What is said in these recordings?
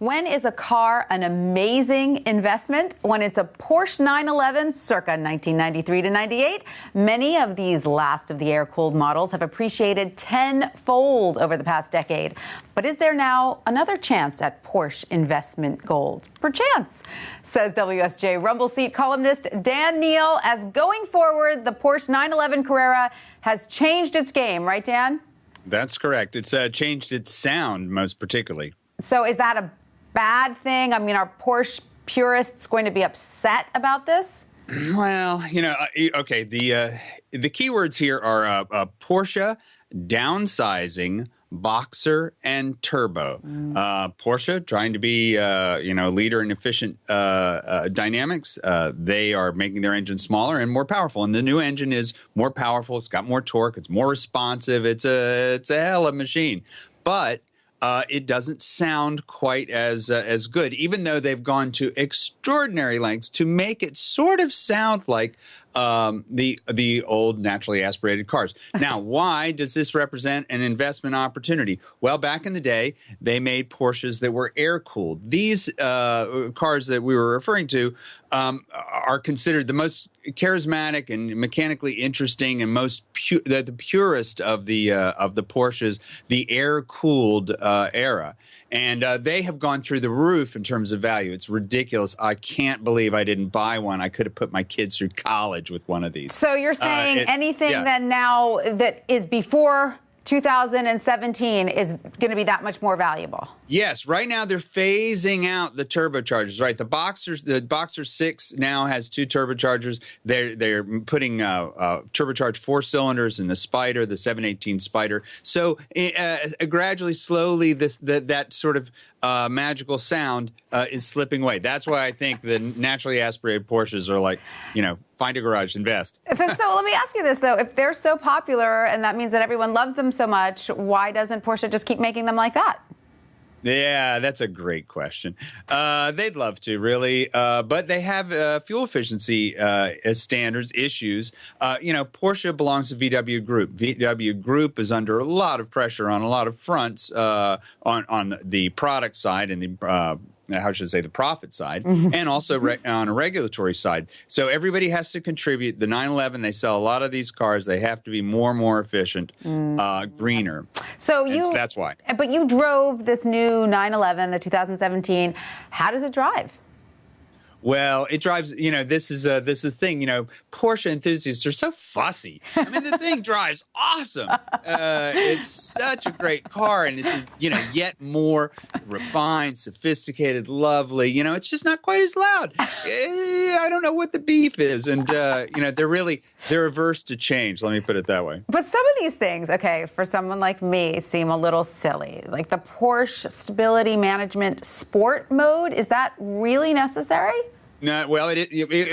When is a car an amazing investment? When it's a Porsche 911 circa 1993 to 98. Many of these last of the air-cooled models have appreciated tenfold over the past decade. But is there now another chance at Porsche investment gold? Perchance, says WSJ Rumble Seat columnist Dan Neal, as going forward, the Porsche 911 Carrera has changed its game, right, Dan? That's correct. It's changed its sound, most particularly. So is that a bad thing? I mean, are Porsche purists going to be upset about this? Well, okay. The keywords here are Porsche, downsizing, Boxer, and turbo. Porsche trying to be, leader in efficient dynamics. They are making their engine smaller and more powerful. And the new engine is more powerful. It's got more torque. It's more responsive. It's a hell of a machine. But it doesn't sound quite as good, even though they've gone to extraordinary lengths to make it sort of sound like the old naturally aspirated cars. Now, why does this represent an investment opportunity? Well, back in the day, they made Porsches that were air-cooled. These cars that we were referring to are considered the most charismatic and mechanically interesting and the purest of the Porsches, the air-cooled era. And they have gone through the roof in terms of value. It's ridiculous. I can't believe I didn't buy one. I could have put my kids through college with one of these. So you're saying anything then now that is before 2017 is going to be that much more valuable? Yes. Right now they're phasing out the turbochargers. Right. The Boxer 6 now has 2 turbochargers. They're putting turbocharged 4 cylinders in the Spider, the 718 Spider. So gradually, slowly, that sort of magical sound is slipping away. That's why I think the naturally aspirated Porsches are like, find a garage, invest. So let me ask you this, though. If they're so popular and that means that everyone loves them so much, why doesn't Porsche just keep making them like that? Yeah, that's a great question. They'd love to, really, but they have fuel efficiency standards issues. Porsche belongs to VW Group. VW Group is under a lot of pressure on a lot of fronts on the product side and the the profit side, and also on a regulatory side. So everybody has to contribute. The 911, they sell a lot of these cars. They have to be more and more efficient, greener. So that's why. But you drove this new 911, the 2017. How does it drive? Well, it drives, this is the thing, Porsche enthusiasts are so fussy. I mean, the thing drives awesome. It's such a great car, and it's, yet more refined, sophisticated, lovely. It's just not quite as loud. I don't know what the beef is. And, they're averse to change. Let me put it that way. But some of these things, okay, for someone like me, seem a little silly. Like the Porsche Stability Management Sport mode, is that really necessary? No, well,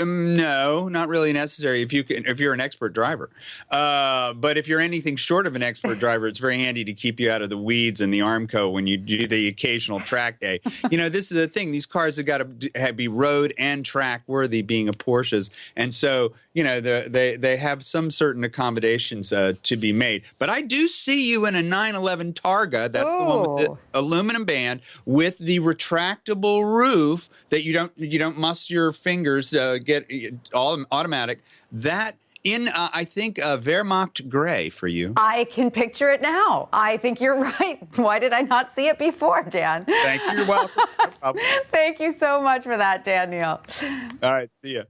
no, not really necessary if you're an expert driver. But if you're anything short of an expert driver, it's very handy to keep you out of the weeds and the Armco when you do the occasional track day. This is the thing; these cars have got to be road and track worthy, being a Porsches, and so they have some certain accommodations to be made. But I do see you in a 911 Targa. That's the one with the aluminum band with the retractable roof that you don't must your fingers get all automatic. That in I think Wehrmacht gray for you. I can picture it now. I think you're right. Why did I not see it before, Dan? Thank you. You're welcome. No problem. Thank you so much for that, Dan Neal. All right. See ya.